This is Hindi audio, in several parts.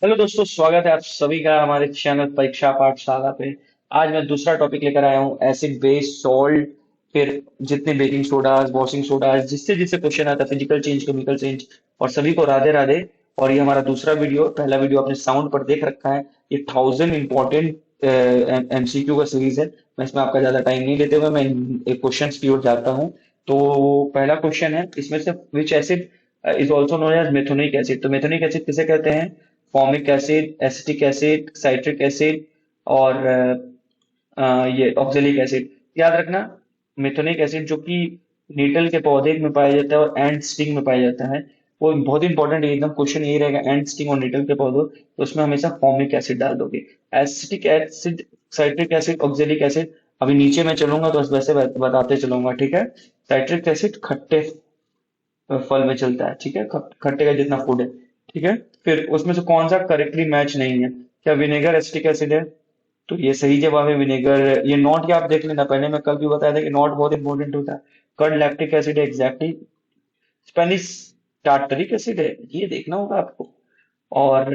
हेलो दोस्तों, स्वागत है आप सभी का हमारे चैनल परीक्षा पाठशाला पे। आज मैं दूसरा टॉपिक लेकर आया हूँ, एसिड बेस सॉल्ट। फिर जितने बेकिंग सोडाज, वॉशिंग सोडाज, जिससे जिससे क्वेश्चन आता है, फिजिकल चेंज, केमिकल चेंज। और सभी को राधे राधे। और ये हमारा दूसरा वीडियो, पहला वीडियो आपने साउंड पर देख रखा है। ये 1000 इंपॉर्टेंट एमसीक्यू का सीरीज है। मैं इसमें आपका ज्यादा टाइम नहीं लेते हुए मैं क्वेश्चन की ओर जाता हूँ। तो पहला क्वेश्चन है इसमें से, which acid is also known as methanoic acid. तो मेथोनिक एसिड किसे कहते हैं? Formic acid, acetic acid, citric acid और ये ऑक्जेलिक एसिड। याद रखना, मेथोनिक एसिड जो कि नीटल के पौधे में पाया जाता है और एंड स्टिंग में पाया जाता है, वो बहुत इंपॉर्टेंट है। एकदम क्वेश्चन यही रहेगा, एंड स्टिंग और नीटल के पौधों, तो उसमें हमेशा फॉर्मिक एसिड डाल दोगे। Acetic acid, citric acid, oxalic acid, अभी नीचे मैं चलूंगा तो बस वैसे बताते चलूंगा, ठीक है। साइट्रिक एसिड खट्टे फल में चलता है, ठीक है, खट्टे का जितना फूड है, ठीक है। फिर उसमें से कौन सा करेक्टली मैच नहीं है? क्या विनेगर एसिटिक एसिड है? तो ये सही जवाब है, विनेगर। ये नॉट क्या आप देख लेना, पहले मैं कल भी बताया था कि नॉट बहुत इंपॉर्टेंट होता है। कर्ड लैक्टिक एसिड है, एग्जैक्टली। स्पेनिश टार्टरिक एसिड है, ये देखना होगा आपको। और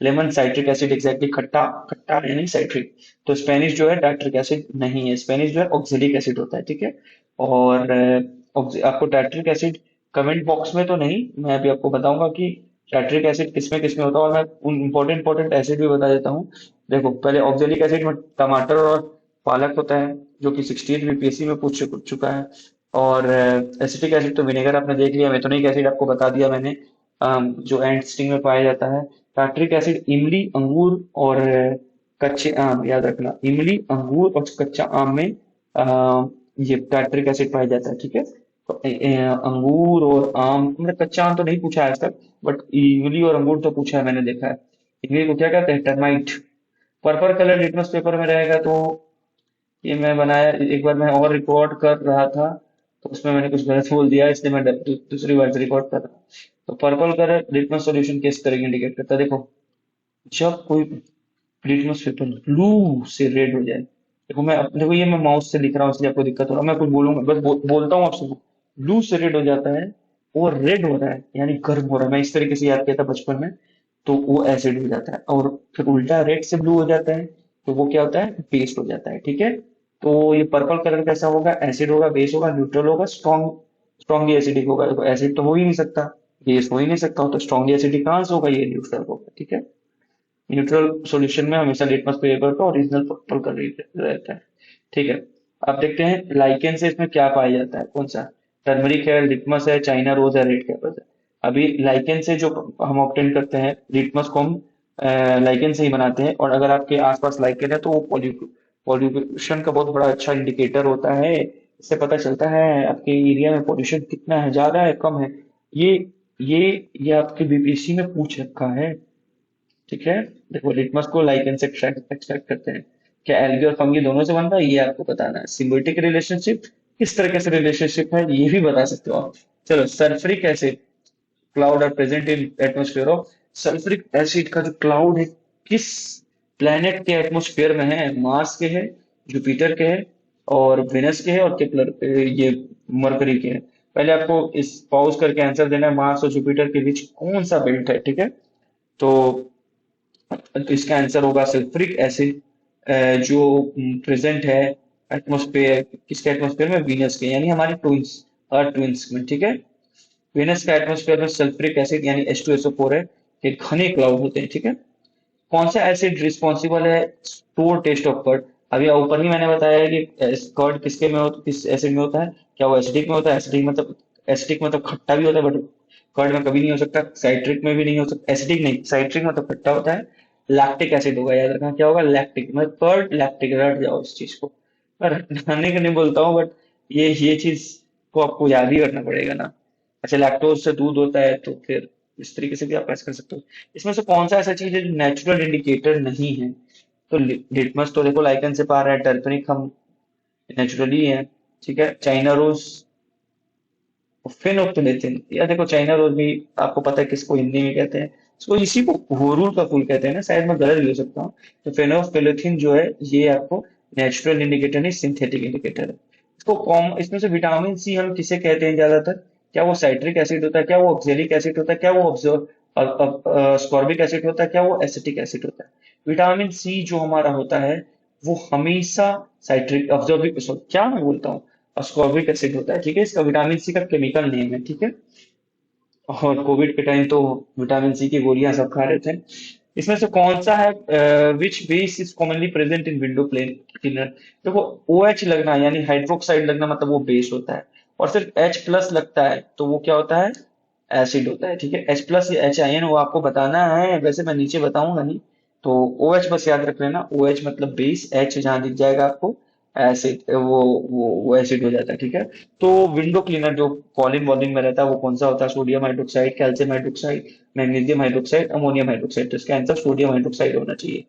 लेमन साइट्रिक एसिड, एग्जैक्टली, खट्टा खट्टा है नहीं साइट्रिक। तो स्पेनिश जो है टार्टरिक एसिड नहीं है, स्पेनिश जो है ऑक्जेलिक एसिड होता है, ठीक है। और आपको टार्टरिक एसिड कमेंट बॉक्स में तो नहीं, मैं अभी आपको बताऊंगा कि टार्टरिक एसिड किसमें किसमें होता है, और मैं उन इंपॉर्टेंट इंपॉर्टेंट एसिड भी बता देता हूँ। देखो, पहले ऑक्जेलिक एसिड में टमाटर और पालक होता है, जो कि 68 बीपीएससी में पूछ चुका है। और एसिटिक एसिड तो विनेगर आपने देख लिया। मेथोनिक एसिड आपको बता दिया मैंने, जो एंड स्टिंग में पाया जाता है। टार्टरिक एसिड इमली, अंगूर और कच्चे आम, याद रखना, इमली, अंगूर और कच्चा आम में ये टार्टरिक एसिड पाया जाता है, ठीक है। तो अंगूर और आम, मतलब कच्चा आम तो नहीं पूछा है आज तक, बट इमली और अंगूर तो पूछा है, मैंने देखा है। इमली को क्या कहते हैं? Termite. Purple colour litmus paper में रहेगा, तो ये मैं बनाया एक बार, मैं और रिकॉर्ड कर रहा था, तो उसमें मैंने कुछ गलत बोल दिया, इसलिए मैं दूसरी बार से रिकॉर्ड कर रहा हूँ। तो पर्पल कलर लिटमस सॉल्यूशन किस तरह इंडिकेट करता है? देखो, जब कोई लिटमस पेपर ब्लू से रेड हो जाए। देखो ये मैं माउस से लिख रहा हूँ इसलिए आपको दिक्कत हो रहा है, मैं कुछ बोलूंगा बस बोलता हूँ आपसे। ब्लू से रेड हो जाता है, और रेड हो रहा है यानी गर्म हो रहा है, मैं इस तरीके से याद किया था बचपन में। तो वो एसिड हो जाता है। और फिर उल्टा, रेड से ब्लू हो जाता है, तो वो क्या होता है? बेस हो जाता है, ठीक है। तो ये पर्पल कलर कैसा होगा? एसिड होगा, बेस होगा, न्यूट्रल होगा, स्ट्रॉन्गली एसिडिक होगा। देखो, एसिड तो हो ही नहीं सकता, बेस हो ही नहीं सकता, तो स्ट्रॉन्गली एसिडिक कहाँ से होगा? ये न्यूट्रल होगा, ठीक है। न्यूट्रल सॉल्यूशन में हमेशा लिटमस पेपर का ओरिजिनल पर्पल कलर रहता है, ठीक है। अब देखते हैं लाइकेन से इसमें क्या पाया जाता है, कौन सा? टर्मरिक है, लिटमस है, चाइना रोज है, रेड कैपर्स है। अभी लाइकेन से जो हम ऑब्टेन करते हैं, लिटमस को हम लाइकेन से ही बनाते हैं। और अगर आपके आसपास लाइकेन है तो वो पॉल्यूशन का बहुत बड़ा अच्छा इंडिकेटर होता है। इससे पता चलता है आपके एरिया में पॉल्यूशन कितना है, ज्यादा है, कम है। ये ये ये आपके बीपीएससी में पूछ रखा है, ठीक है। देखो, लिटमस को लाइकेन से एक्सट्रैक्ट करते हैं। क्या एल्गी और फंगी दोनों से बनता है, ये आपको बताना है। सिम्बियोटिक रिलेशनशिप किस तरह से रिलेशनशिप है, ये भी बता सकते हो आप। चलो, sulphuric acid cloud are present in atmosphere of. Sulphuric acid का जो क्लाउड है, किस प्लेनेट के एटमोस्फेयर में है? मार्स के है, जुपिटर के है, और वेनस के है, और केपलर, ये मरकरी के है। पहले आपको इस पॉज करके आंसर देना है, मार्स और जुपिटर के बीच कौन सा बेल्ट है, ठीक है। तो इसका आंसर होगा सल्फ्यूरिक एसिड, जो प्रेजेंट है एटमॉस्फेयर, किसके एटमॉस्फेयर में? वीनस के, यानी हमारे ट्विंस, अर्थ ट्विंस में, ठीक है। वीनस का एटमॉस्फेयर में सल्फ्यूरिक एसिड यानी H2SO4 है। ये घने क्लाउड होते हैं, ठीक है। कौन सा एसिड रिस्पॉन्सिबल है स्टोर टेस्ट ऑफ कर्ड? अभी ऊपर ही मैंने बताया है कि कर्ड किसके में होता, किस एसिड में होता है? क्या वो एसिडिक में होता है? एसिडिक मतलब खट्टा भी होता है, बट कर्ड में कभी नहीं हो सकता। साइट्रिक में भी नहीं हो सकता, एसिडिक नहीं, साइट्रिक मतलब खट्टा होता है। लैक्टिक एसिड होगा, याद रखना, क्या होगा? लैक्टिक, मतलब कर्ड लैक्टिक, रट जाओ इस चीज को। मैं रटने का नहीं बोलता हूँ, बट ये चीज को आपको याद ही रखना पड़ेगा ना। अच्छा, लैक्टोज से दूध होता है, तो फिर इस तरीके से भी आप ऐसा कर सकते हो। इसमें से कौन सा ऐसा चीज है जो नेचुरल इंडिकेटर नहीं है? तो लिटमस तो देखो लाइकेन से पा रहा है, टर्पनिक हम नेचुरली है, ठीक है। चाइना रोज, फेनोक्टिलेथिन, या देखो चाइना रोज भी आपको पता है किसको हिंदी में कहते हैं? इसको, इसी को होरूल का फूल कहते हैं ना, शायद मैं गलत भी हो सकता हूँ। तो फेनोक्टिलेथिन जो है, ये आपको नेचुरल इंडिकेटर नहीं, सिंथेटिक इंडिकेटर है। इसको कॉम इसमें से विटामिन सी हम किसे कहते हैं ज्यादातर? क्या वो साइट्रिक एसिड होता है? क्या वो ऑक्जेलिक एसिड होता है? क्या वो अब स्कॉर्बिक एसिड होता है क्या, वो एसिटिक एसिड होता है। विटामिन सी जो हमारा होता है वो हमेशा साइट्रिक ऑब्जॉर्बिक, क्या मैं बोलता हूँ, स्कॉर्बिक एसिड होता है, ठीक है। इसका विटामिन सी का केमिकल नेम है, ठीक है। और कोविड के टाइम तो विटामिन सी की गोलियां सब खा रहे थे। इसमें से कौन सा है, which base is commonly present in window plane cleaner. देखो, ओ एच लगना यानी हाइड्रोक्साइड लगना मतलब वो बेस होता है, और सिर्फ एच प्लस लगता है तो वो क्या होता है, एसिड होता है, ठीक है। एच प्लस या एच आई एन वो आपको बताना है, वैसे मैं नीचे बताऊंगा नहीं। तो ओ एच बस याद रख लेना, ओ एच मतलब बेस, एच जहां दिख जाएगा आपको एसिड, वो एसिड हो जाता है, ठीक है। तो विंडो क्लीनर जो कॉलिन वॉल्यूम में रहता है वो कौन सा होता है, sodium hydroxide, calcium hydroxide, magnesium hydroxide, ammonium hydroxide. तो इसका आंसर सोडियम हाइड्रोक्साइड होना चाहिए।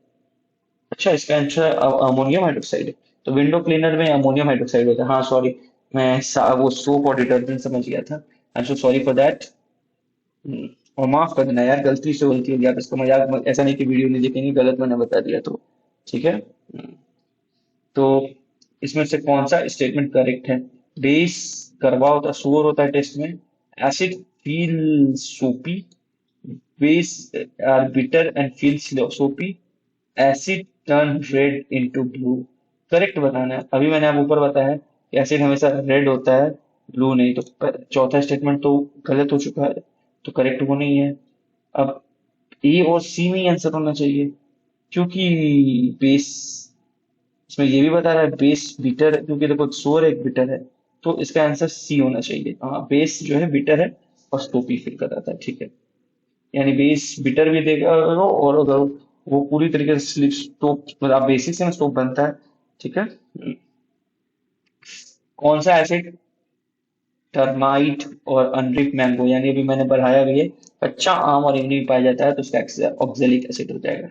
अच्छा, इसका आंसर अमोनियम हाइड्रोक्साइड है। तो विंडो क्लीनर में अमोनियम हाइड्रोक्साइड होता है, हाँ सॉरी, मैं वो सोप और डिटर्जेंट समझ गया था। I am so sorry for that. और माफ कर देना यार, गलती से गलती हो गया, आप इसका मजाक ऐसा नहीं कि वीडियो नहीं देखेंगे, गलत मैंने बता दिया तो, ठीक है। तो इसमें से कौन सा स्टेटमेंट करेक्ट है। बेस करवा होता है, सुअर होता है टेस्ट में। Acid feel soapy, base are bitter and feel soapy, acid turn red into blue. Correct बताना है। अभी मैंने आप ऊपर बताया कि एसिड हमेशा रेड होता है, ब्लू नहीं। तो चौथा स्टेटमेंट तो गलत हो चुका है, तो करेक्ट वो नहीं है। अब ए और सी में ही आंसर होना चाहिए, क्योंकि बेस, इसमें ये भी बता रहा है बेस बिटर है, क्योंकि देखो सोर एक बिटर है, तो इसका आंसर सी होना चाहिए। हाँ, बेस जो है बिटर है और स्टोपी फिल कर रहा था, ठीक है। यानी बेस बिटर भी देगा, और अगर वो पूरी तरीके से स्टोप मतलब बेसिस से स्टोप बनता है, ठीक है। कौन सा एसिड टर्माइट और अनरिप मैंगो, यानी अभी मैंने बढ़ाया भी है, कच्चा आम और इमली में पाया जाता है, तो उसका ऑक्जेलिक एसिड हो जाएगा।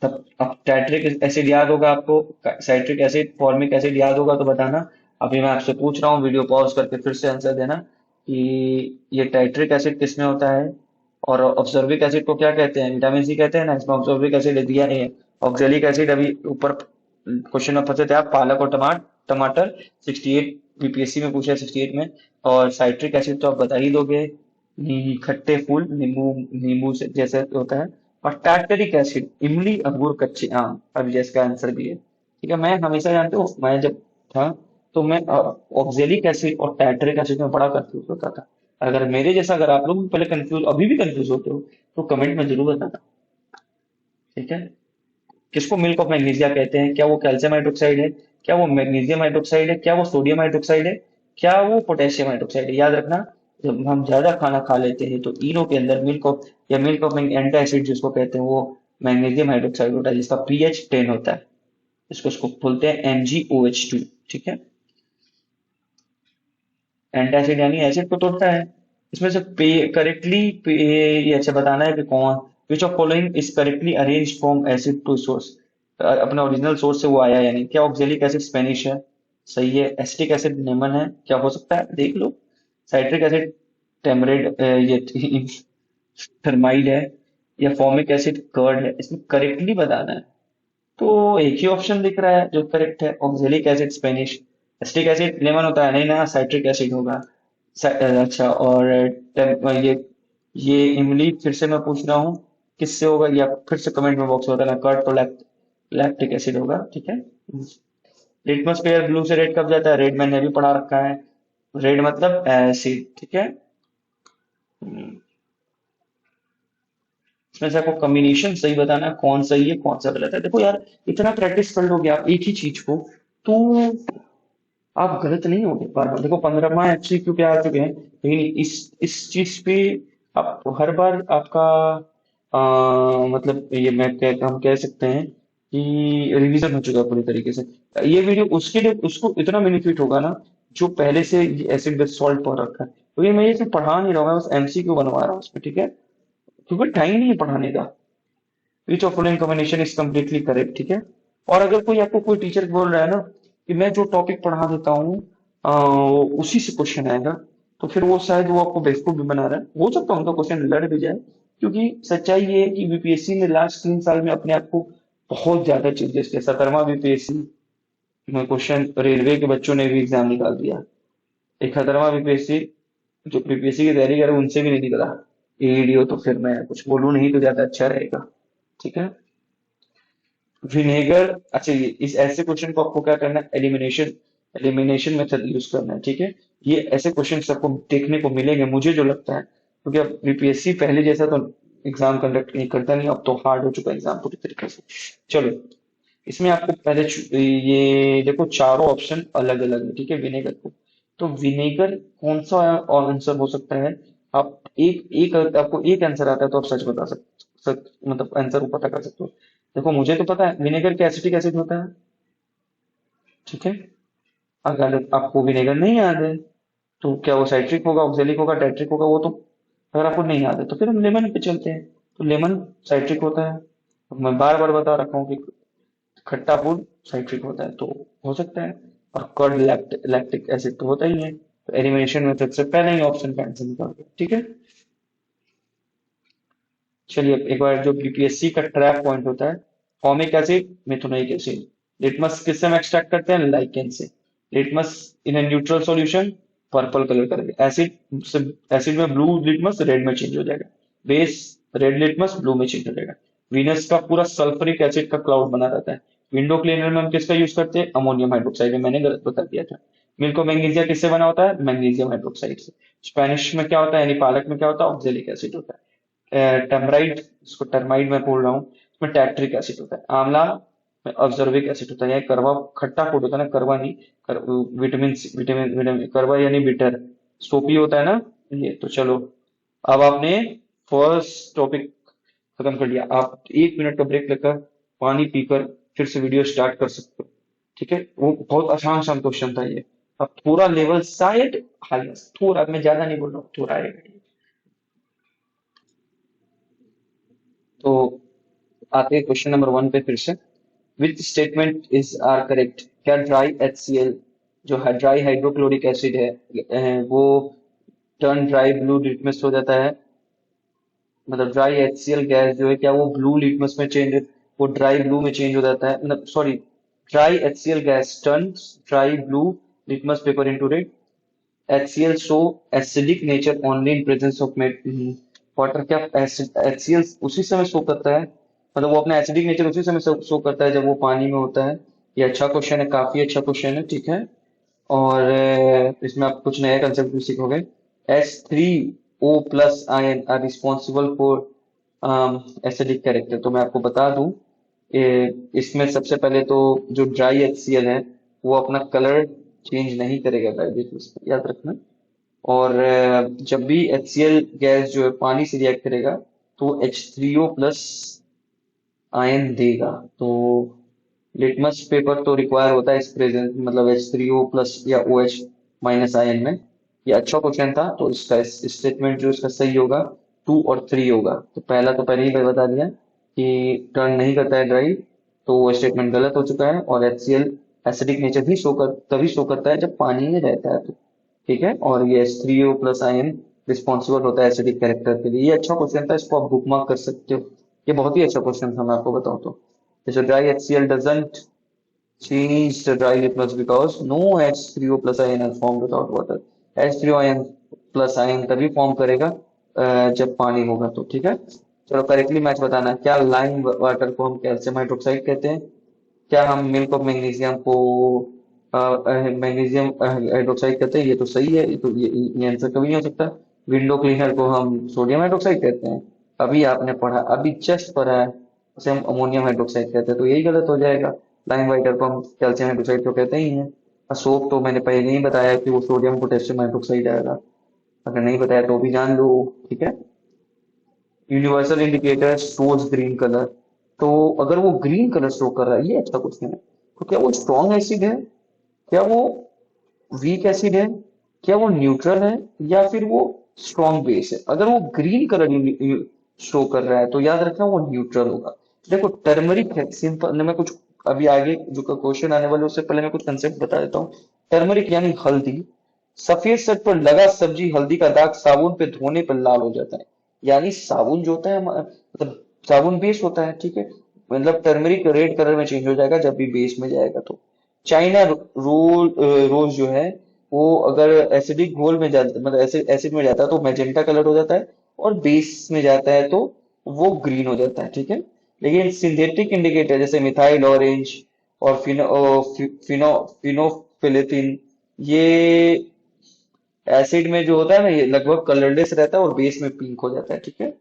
तब अब टाइट्रिक एसिड याद होगा आपको, साइट्रिक एसिड, फॉर्मिक एसिड याद होगा तो बताना। अभी मैं आपसे पूछ रहा हूँ, वीडियो पॉज करके फिर से आंसर देना कि ये टाइट्रिक एसिड किसमें होता है, और ऑक्सर्बिक एसिड को क्या कहते हैं, विटामिन सी कहते हैं ना, इसमें ऑक्सर्बिक एसिड दिया नहीं है। ऑक्जेलिक एसिड अभी ऊपर क्वेश्चन में फंसे थे आप, पालक और टमाटर 68 बीपीएससी में पूछा है, 68 में। और साइट्रिक एसिड तो आप बता ही दोगे, खट्टे फूल नींबू, नींबू से जैसे होता है। और टार्टरिक एसिड इमली अंगूर कच्चे आम, अब इसका आंसर भी है, ठीक है। मैं हमेशा जानते हो, मैं जब था तो मैं ऑक्जेलिक एसिड और टार्टरिक एसिड में बड़ा कंफ्यूज होता था। अगर मेरे जैसा, अगर आप लोग भी पहले कंफ्यूज, अभी भी कंफ्यूज होते हो, तो कमेंट में जरूर बताना, ठीक है। किसको मिल्क ऑफ मैग्नीशिया कहते हैं, क्या वो कैल्शियम हाइड्रोक्साइड है, क्या वो मैग्नीशियम हाइड्रोक्साइड है, क्या वो सोडियम हाइड्रोक्साइड है, क्या वो पोटेशियम हाइड्रोक्साइड है। याद रखना, जब हम ज्यादा खाना खा लेते हैं तो इनो के अंदर मिल्क ऑफ, या मिल्क ऑफ एंटासिड जिसको कहते हैं, वो मैग्नीशियम हाइड्रोक्साइड होता है, जिसका पीएच 10 होता है। इसको इसको बोलते हैं MgOH2, ठीक है। एंटासिड यानी एसिड को तोड़ता है। इसमें से पे करेक्टली ये अच्छा बताना है कि कौन, which of following is correctly arrange from acid to source, अपने ओरिजिनल सोर्स से वो आया, यानी क्या ऑक्जेलिक एसिड स्पेनिश है, सही है। एसिटिक एसिड नेमन है, क्या हो सकता है देख लो। साइट्रिक एसिड टेमरेड, ये थर्माइड है, या फॉर्मिक एसिड कर्ड है। इसमें करेक्टली बताना है। तो एक ही ऑप्शन दिख रहा है जो करेक्ट है, oxalic acid Spanish. Acetic acid lemon होता है नहीं ना, साइट्रिक एसिड होगा। अच्छा, और ये इमली फिर से मैं पूछ रहा हूँ किससे होगा, या फिर से कमेंट में बॉक्स में बताना। कर्ड तो लैक्टिक एसिड होगा, ठीक है। लिटमस पेयर ब्लू से रेड कब जाता है, रेड मैंने भी पढ़ा रखा है। रेड मतलब एसिड, ठीक है। इसमें से आपको कॉम्बिनेशन सही बताना है, कौन सही है कौन सा गलत है। देखो यार, इतना प्रैक्टिस कर लोगे आप एक ही चीज को, तो आप गलत नहीं होगे बार बार। देखो 15वां एमसीक्यू पे आ चुके हैं, लेकिन इस चीज पे आप हर बार आपका मतलब ये हम कह सकते हैं कि रिवीजन हो चुका है पूरी तरीके से। ये वीडियो उसके लिए उसको इतना बेनिफिट होगा ना, जो पहले से एसिड बेस सॉल्ट पढ़ रखा है। तो ये मैं ये सिर्फ पढ़ा नहीं रहा हूँ, मैं बस एमसीक्यू बनवा रहा हूँ उसमें, ठीक है। क्योंकि टाइम नहीं है पढ़ाने का। विच of following combination is completely correct, ठीक है। और अगर कोई आपको कोई टीचर बोल रहा है ना कि मैं जो टॉपिक पढ़ा देता हूँ उसी से क्वेश्चन आएगा, तो फिर वो शायद वो आपको बेवकूफ भी बना रहा है। हो सकता है उनका क्वेश्चन लड़ भी जाए, क्योंकि सच्चाई ये है कि बीपीएससी ने लास्ट 3 साल में अपने आप को बहुत ज्यादा चेंजेस किया। 17वां बीपीएससी में क्वेश्चन रेलवे के बच्चों ने भी एग्जाम निकाल दिया। 71वां बीपीएससी जो बीपीएससी की तैयारी करे उनसे भी नहीं निकला। वीडियो तो फिर मैं कुछ बोलूं नहीं तो ज्यादा अच्छा रहेगा। ठीक है। विनेगर, अच्छा ये इस ऐसे क्वेश्चन को आपको क्या करना है, एलिमिनेशन एलिमिनेशन मेथड यूज करना है। ठीक है। ये ऐसे क्वेश्चन आपको देखने को मिलेंगे मुझे जो लगता है, क्योंकि अब बीपीएससी पहले जैसा तो एग्जाम कंडक्ट नहीं करता, नहीं अब तो हार्ड हो चुका है एग्जाम पूरी तरीके से। चलो, इसमें आपको पहले ये देखो चारों ऑप्शन अलग अलग है। ठीक है। विनेगर को, तो विनेगर कौन सा और आंसर हो सकता है। आप एक एक आपको एक आंसर आता है तो आप सच बता सकते, सच मतलब आंसर को पता कर सकते हो। देखो मुझे तो पता है विनेगर के एसिटिक एसिड होता है। ठीक है। अगर आपको विनेगर नहीं याद है तो क्या वो साइट्रिक होगा, ऑक्जेलिक होगा, टेट्रिक होगा, वो तो अगर आपको नहीं याद है तो फिर हम लेमन पे चलते हैं। तो लेमन साइट्रिक होता है। अब मैं बार बार बता रखा हूँ कि खट्टा फूड साइट्रिक होता है तो हो सकता है। और कर्ड लैक्टिक एसिड तो होता ही है, तो एलिमिनेशन मेथड से पहले ही ऑप्शन का आंसर निकाल दो। ठीक है। चलिए अब एक बार जो बीपीएससी का ट्रैप पॉइंट होता है, फॉर्मिक एसिड, मिथुनिक एसिड। लिटमस किससे हम एक्सट्रैक्ट करते हैं, लाइकेन से। Litmus in a neutral solution, purple colour करेंगे। एसिड एसिड में ब्लू लिटमस रेड में चेंज हो जाएगा। बेस, रेड लिटमस ब्लू में चेंज हो जाएगा। वीनस का पूरा सल्फ्यूरिक एसिड का क्लाउड बना रहता है। विंडो क्लीनर में हम किसका यूज करते हैं, अमोनियम हाइड्रोक्साइड, मैंने गलत बता दिया था। मिल्क और मैग्नीशिया किससे बना होता है, मैग्नीशियम हाइड्रोक्साइड से। स्पेनिश में क्या होता है, यानी पालक में क्या होता है, ऑक्जेलिक एसिड होता है। टर्मराइट, इसको टर्माइट में बोल रहा हूँ, इसमें टैट्रिक एसिड होता है। आंवला में ऑब्जर्विक एसिड होता है। यह करवा खट्टा फूड होता है ना, करवा नहीं, विटामिन विटामिन विटामिन करवा यानी बिटर, सोपी होता है ना ये। तो चलो, अब आपने फर्स्ट टॉपिक खत्म कर लिया। आप 1 मिनट का ब्रेक लेकर पानी पीकर फिर से वीडियो स्टार्ट कर सकते हो। ठीक है। वो बहुत आसान आसान क्वेश्चन था ये। अब थोड़ा लेवल शायद हाई, थोड़ा, मैं ज्यादा नहीं बोल रहा हूँ, थोड़ा आएगा। तो आते हैं क्वेश्चन नंबर 1 पे फिर से। Which statement is are correct, क्या ड्राई HCl जो है ड्राई हाइड्रोक्लोरिक एसिड है, वो टर्न ड्राई ब्लू लिटमस हो जाता है। मतलब ड्राई HCl गैस जो है क्या वो ब्लू लिटमस में चेंज, वो ड्राई ब्लू में चेंज हो जाता है, मतलब sorry, dry HCl gas turn dry blue litmus paper into red. HCl show acidic nature only in presence of water. क्या HCl उसी समय शो करता है, मतलब वो अपना एसिडिक नेचर उसी समय शो करता है जब वो पानी में होता है। ये अच्छा क्वेश्चन है, काफी अच्छा क्वेश्चन है। ठीक है। और इसमें आप कुछ नया कंसेप्ट भी सीखोगे। H3O+ ion are responsible for acidic character. तो मैं आपको बता दूं, इसमें सबसे पहले तो जो ड्राई HCl है वो अपना कलर चेंज नहीं करेगा गाइस, याद रखना। और जब भी HCl गैस जो है पानी से रिएक्ट करेगा तो H3O+ आयन देगा। तो लिटमस पेपर तो रिक्वायर होता है इस प्रेजेंट, मतलब H3O+ या OH- आयन में। ये अच्छा क्वेश्चन था, तो इसका स्टेटमेंट जो इसका सही होगा 2 और 3 होगा। तो पहला तो पहले ही मैं बता दिया कि टर्न नहीं करता है ड्राई, तो वो स्टेटमेंट गलत हो चुका है। और HCl एसिडिक नेचर भी तभी शो करता है जब पानी में रहता है तो। ठीक है। और ये H3O+ आयन रिस्पॉन्सिबल होता है एसिडिक कैरेक्टर के लिए। ये अच्छा क्वेश्चन था, इसको आप बुक मार्क कर सकते हो। ये बहुत ही अच्छा क्वेश्चन था, मैं आपको बताऊं तो। जैसे dry HCl doesn't change the dry litmus because no H3O+ ion are formed without water। H3O ion plus ion तभी फॉर्म करेगा जब पानी होगा तो। ठीक है। चलो करेक्टली मैच बताना, क्या लाइम वाटर को हम कैल्शियम हाइड्रोक्साइड कहते हैं, क्या हम मिल्क ऑफ मैग्नीशियम को मैग्नीशियम हाइड्रोक्साइड कहते हैं। ये तो सही है, ये आंसर कभी नहीं हो सकता। विंडो क्लीनर को हम सोडियम हाइड्रोक्साइड कहते हैं, अभी आपने पढ़ा, अभी जस्ट पढ़ा है, उसे हम अमोनियम हाइड्रोक्साइड कहते हैं, तो यही गलत हो जाएगा। लाइम वाइटर को हम कैल्शियम हाइड्रोक्साइड तो कहते ही हैं। अशोक तो मैंने पहले ही बताया कि वो सोडियम पोटेशियम हाइड्रोक्साइड आएगा, अगर नहीं बताया तो भी जान लो। ठीक है। Universal indicator shows green colour, तो अगर वो ग्रीन कलर शो कर रहा है, ये अच्छा क्वेश्चन है, तो क्या वो स्ट्रॉन्ग एसिड है, क्या वो वीक एसिड है, क्या वो न्यूट्रल है, या फिर वो स्ट्रॉन्ग बेस है। अगर वो ग्रीन कलर शो कर रहा है तो याद रखना वो न्यूट्रल होगा। देखो टर्मरिक है सिंपल, मैं कुछ अभी आगे जो क्वेश्चन आने वाले उससे पहले मैं कुछ कंसेप्ट बता देता हूँ। टर्मरिक यानी हल्दी, सफेद शर्ट पर लगा सब्जी हल्दी का दाग साबुन पे धोने पर लाल हो जाता है। यानी साबुन जो होता है मतलब साबुन बेस होता है। ठीक है। मतलब टर्मरिक रेड कलर में चेंज हो जाएगा जब भी बेस में जाएगा तो। चाइना रोज जो है वो अगर एसिडिक घोल में जाता, मतलब एसिड एसिड में जाता है तो मैजेंटा कलर हो जाता है। और बेस में जाता है तो वो ग्रीन हो जाता है, ठीक है। लेकिन सिंथेटिक इंडिकेटर जैसे मिथाइल ऑरेंज और फिनोफिलेथिन, ये एसिड में जो होता है ना, ये लगभग कलरलेस रहता है और बेस में पिंक हो जाता है, ठीक है।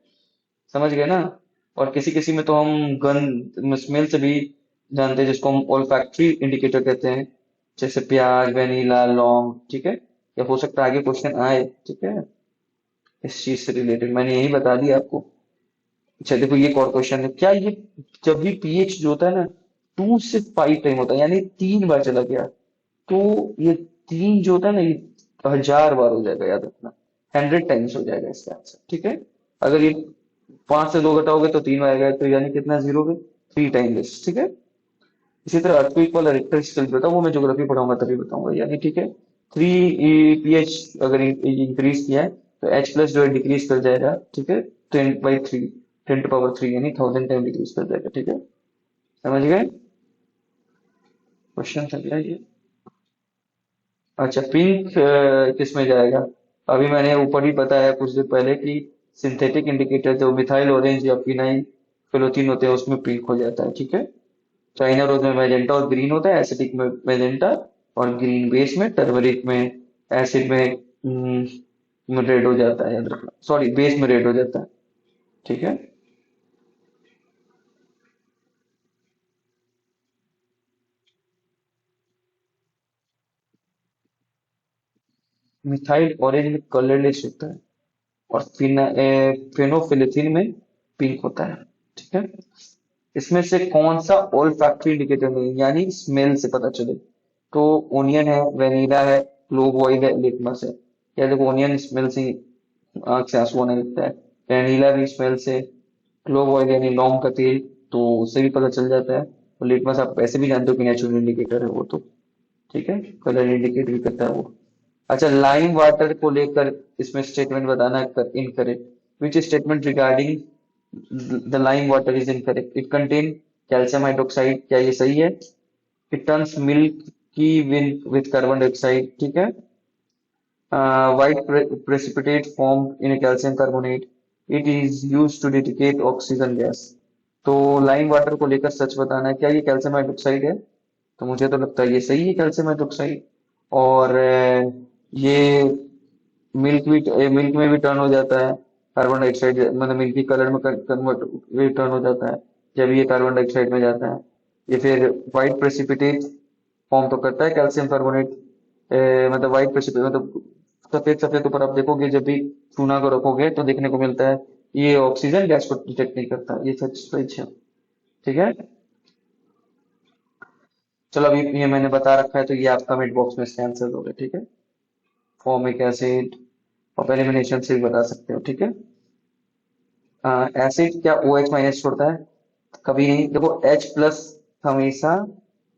समझ गए ना। और किसी किसी में तो हम गंध स्मेल से भी जानते हैं, जिसको हम ओल्फैक्टरी इंडिकेटर कहते हैं, जैसे प्याज, वेनिला, लौंग, ठीक है। या हो सकता है आगे क्वेश्चन आए, ठीक है, इस चीज से रिलेटेड मैंने यही बता दिया आपको। अच्छा देखो, ये एक और क्वेश्चन है, क्या ये जब भी पीएच जो होता है ना 2 से 5 टाइम होता है, यानी 3 बार चला गया, तो ये तीन जो होता है ना, ये 1000 बार हो जाएगा, याद रखना। 100 टाइम्स हो जाएगा इसका आंसर, ठीक है। अगर ये 5 से 2 घटाओगे तो 3 आएगा, तो यानी कितना जीरो पे 3 टाइम लेस, ठीक है। इसी तरह अर्थक्वेक वाला रिक्टर स्केल जो था वो मैं ज्योग्राफी पढ़ाऊंगा तभी बताऊंगा, यानी ठीक है। 3 पीएच अगर इंक्रीज किया है तो एच प्लस जो है डिक्रीज कर जाएगा, ठीक है, 10/3, 10 टू पावर 3, यानी 1000 टाइम डिक्रीज कर जाएगा, ठीक है। समझ गए, क्वेश्चन था क्या ये। अच्छा, पिंक किस में जाएगा। अभी मैंने ऊपर ही बताया कुछ देर पहले कि सिंथेटिक इंडिकेटर जो मिथाइल ऑरेंज या फिनाइल फिलोथिन होते हैं उसमें पिंक हो जाता है, ठीक है। चाइना रोज में मैजेंटा और ग्रीन होता है, एसिडिक में मैजेंटा और ग्रीन, बेस में टर्मरिक में, एसिड में रेड हो जाता है, याद रखना, सॉरी बेस में रेड हो जाता है, ठीक है। मिथाइल ऑरेंज में कलरलेस होता है और फेनोफिलिथीन में पिंक होता है, ठीक है। इसमें से कौन सा ओल फैक्ट्री इंडिकेटर नहीं, यानी स्मेल से पता चले, तो ओनियन है, वेनिला है, क्लोव ऑयल है, लिटमस है। या देखो, ओनियन स्मेल से ही आंख से आंसू आने लगता है, वेनिला भी स्मेल से, क्लोव ऑयल यानी लौंग का तेल, तो उससे भी पता चल जाता है, और लिटमस आप ऐसे भी जानते हो कि नेचुरल इंडिकेटर है वो तो, ठीक है, कलर इंडिकेट भी करता है वो। अच्छा, लाइम वाटर को लेकर इसमें स्टेटमेंट बताना है incorrect. Which statement regarding the lime water is incorrect, it contain calcium hydroxide, क्या ये सही है। It turns milky with carbon dioxide, ठीक है। White precipitate form in calcium carbonate, it is use to detect oxygen gas. तो लाइम वाटर को लेकर सच बताना है, क्या ये कैल्शियम हाइड्रोक्साइड है। तो मुझे तो लगता है ये सही है, कैल्शियम हाइड्रोक्साइड। और ये मिल्क में भी टर्न हो जाता है कार्बन डाइऑक्साइड, मतलब मिल्क की कलर में कन्वर्ट भी टर्न हो जाता है जब ये कार्बन डाइऑक्साइड में जाता है। ये फिर व्हाइट प्रेसिपिटेट फॉर्म तो करता है कैल्शियम कार्बोनेट, मतलब व्हाइट प्रेसिपिटेट मतलब सफेद सफेद ऊपर आप देखोगे जब भी चूना को रखोगे तो देखने को मिलता है, ये ऑक्सीजन गैस को डिटेक्ट नहीं करता, ये सच सच है, ठीक है। चलो, अभी ये मैंने बता रखा है तो ये आप कमेंट बॉक्स में इसके आंसर दोगे, ठीक है। फॉर्मिक एसिड, और एलिमिनेशन से भी बता सकते हो, ठीक है। एसिड क्या ओ एच माइनस छोड़ता है, कभी नहीं। देखो, H प्लस हमेशा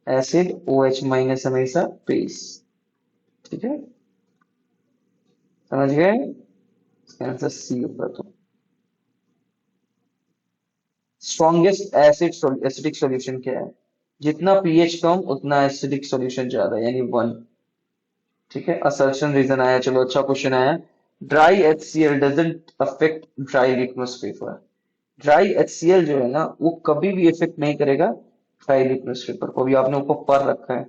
एसिड, ओ एच माइनस हमेशा बेस, ठीक है। समझ गए, इसका आंसर सी होगा। तो स्ट्रॉन्गेस्ट एसिड एसिडिक सॉल्यूशन क्या है, जितना पीएच कम उतना एसिडिक सॉल्यूशन ज्यादा, यानी 1, ठीक है। असर्शन रीजन आया, चलो अच्छा क्वेश्चन आया। Dry HCl doesn't affect dry litmus paper. Dry HCl जो है ना वो कभी भी इफेक्ट नहीं करेगा ड्राई लिटमस पेपर को, भी आपने ऊपर पर रखा है,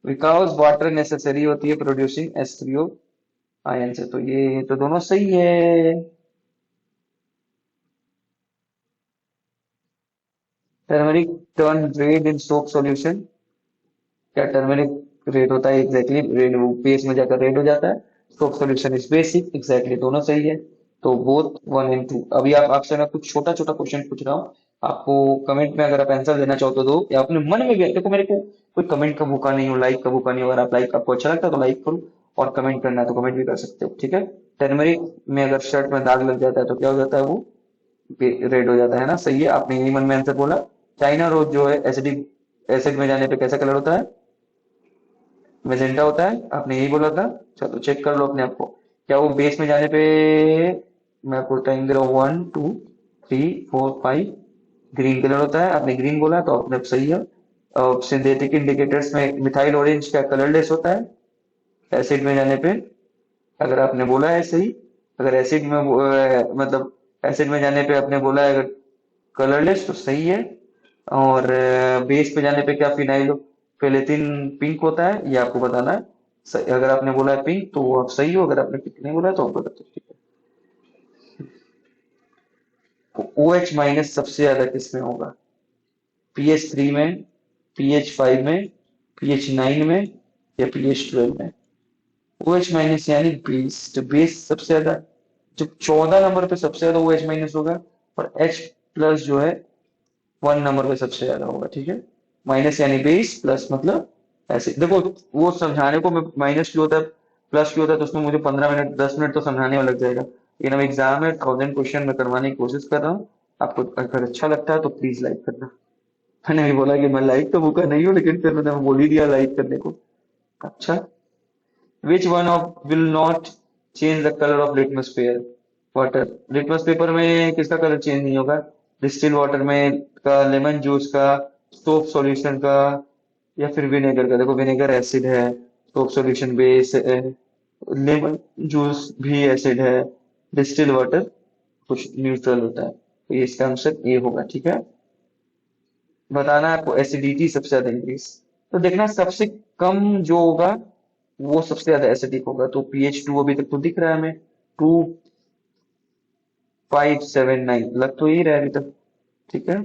बिकॉज वाटर नेसेसरी होती है प्रोड्यूसिंग H3O आयन से, तो ये तो दोनों सही है। टर्मरिक टर्न रेड इन सोप सॉल्यूशन, क्या टर्मरिक रेड होता है, एग्जैक्टली रेड, वो बेस में जाकर रेड हो जाता है। Soap solution is basic, exactly दोनों सही है। तो बोथ 1 and 2। अभी आप आपसे मैं कुछ छोटा छोटा क्वेश्चन पूछ रहा हूँ, आपको कमेंट में अगर आप आंसर देना चाहो तो दो, या अपने मन में भी देखो, मेरे को कोई कमेंट का भूखा नहीं हो, लाइक का भूखा नहीं हो, अगर आप लाइक आपको अच्छा लगता है तो लाइक करो, और कमेंट करना है तो कमेंट भी कर सकते हो, ठीक है। टर्मरिक में अगर शर्ट में दाग लग जाता है तो क्या हो जाता है, वो रेड हो जाता है ना, सही है, आपने यही मन में आंसर बोला। चाइना रोज जो है एसिडिक एसिड में जाने पे कैसा कलर होता है, मैजेंटा होता है, आपने यही बोला था। चलो चेक कर लो अपने आप को, क्या वो बेस में जाने पे, मैं आपको टाइम दे रहा हूँ, 1 2 3 4 5, ग्रीन कलर होता है, आपने ग्रीन बोला तो आपने सही है। और सिंथेटिक इंडिकेटर्स में मिथाइल ऑरेंज क्या कलरलेस होता है एसिड में जाने पे, अगर आपने बोला है सही, अगर एसिड में मतलब एसिड में जाने पे आपने बोला है अगर कलरलेस तो सही है, और बेस पे जाने पे क्या फिनाइल फेलेथिन पिंक होता है, ये आपको बताना है। अगर आपने बोला है पिंक तो वो आप सही हो, अगर आपने पिंक नहीं बोला तो आप गलत हो, ठीक है। ओ एच माइनस सबसे ज्यादा किसमें होगा? पीएच थ्री में, पीएच फाइव में, पीएच नाइन में, या पीएच ट्वेल्व में? ओ एच माइनस यानी बेस, तो बेस सबसे ज्यादा, जब 14 नंबर पे सबसे ज्यादा ओ एच माइनस होगा, और एच प्लस जो है 1 नंबर पे सबसे ज्यादा होगा, ठीक है। माइनस यानी बेस, प्लस मतलब ऐसे देखो, वो समझाने को मैं माइनस क्यों होता है प्लस क्यों होता है तो उसमें मुझे 15 मिनट 10 मिनट तो समझाने में लग जाएगा, लेकिन अब एग्जाम में 1000 क्वेश्चन में करवाने की कोशिश कर रहा हूँ। आपको अगर अच्छा लगता है तो प्लीज लाइक करना। मैंने भी बोला कि मैं लाइक तो मुका नहीं हूँ, लेकिन फिर मैंने बोल ही दिया लाइक करने को। अच्छा, which one of will not change the colour of litmus paper? Water, litmus paper में किसका कलर चेंज नहीं होगा? डिस्टिल वाटर में का, लेमन जूस का, सोप सॉल्यूशन का, या फिर विनेगर का? देखो विनेगर एसिड है, सोप सॉल्यूशन बेस है, लेमन जूस भी एसिड है, डिस्टिल वाटर कुछ न्यूट्रल होता है, तो ये इसका आंसर ए होगा, ठीक है। बताना है आपको एसिडिटी सबसे ज्यादा इंक्रीज, तो देखना सबसे कम जो होगा वो सबसे ज्यादा एसिडिक होगा, तो पीएच टू अभी तक तो दिख रहा है हमें, 2579 लग तो यही रहा है अभी तक, ठीक है।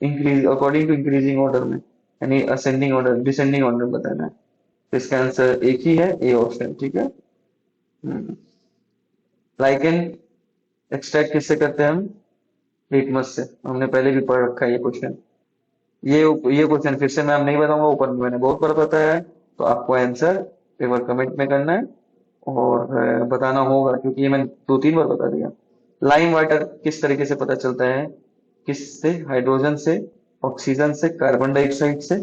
Increase according to increasing order में, यानी असेंडिंग ऑर्डर डिसेंडिंग ऑर्डर बताना है, तो इसका आंसर एक ही है, ए ऑप्शन, ठीक है। लाइकेन एक्सट्रैक्ट किससे करते हैं हम? लिटमस से, हमने पहले भी पढ़ रखा है ये क्वेश्चन। ये ये क्वेश्चन फिर से मैं नहीं बताऊंगा, ऊपर में मैंने बहुत बार बताया है, तो आपको आंसर एक बार कमेंट में करना है, और बताना होगा, क्योंकि ये मैंने 2 3 बार बता दिया। लाइम वाटर किस तरीके से पता चलता है? किससे? हाइड्रोजन से, ऑक्सीजन से, कार्बन डाइऑक्साइड से,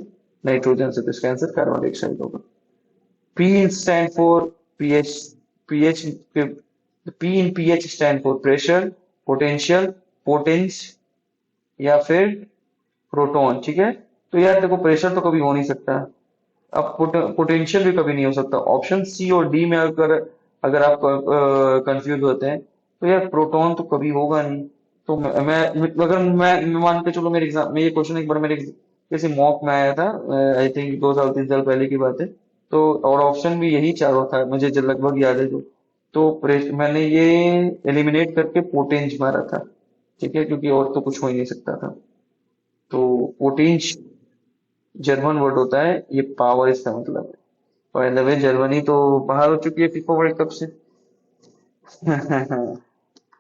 नाइट्रोजन से, तो इसका आंसर कार्बन डाइऑक्साइड होगा। P stand for pH. pH P in pH stand for pressure, potential, potence, या फिर प्रोटॉन, ठीक है। तो यार देखो प्रेशर तो कभी हो नहीं सकता, अब पोटेंशियल भी कभी नहीं हो सकता। ऑप्शन सी और डी में अगर अगर आप कंफ्यूज होते हैं तो यार प्रोटॉन तो कभी होगा नहीं। तो अगर मैं मान के चलो, मेरे एग्जाम में ये क्वेश्चन एक बार मेरे जैसे मॉक में आया था, आई थिंक 2 साल 3 साल पहले की बात है, तो और ऑप्शन भी यही चारों था, मुझे जो लगभग याद है जो, तो मैंने ये एलिमिनेट करके पोटेंज मारा था, ठीक है, क्योंकि और तो कुछ हो ही नहीं सकता था। तो पोटेंज जर्मन वर्ड होता है, ये पावर इसका मतलब है। बाय द वे जर्मनी तो बाहर हो चुकी है फीफा वर्ल्ड कप से।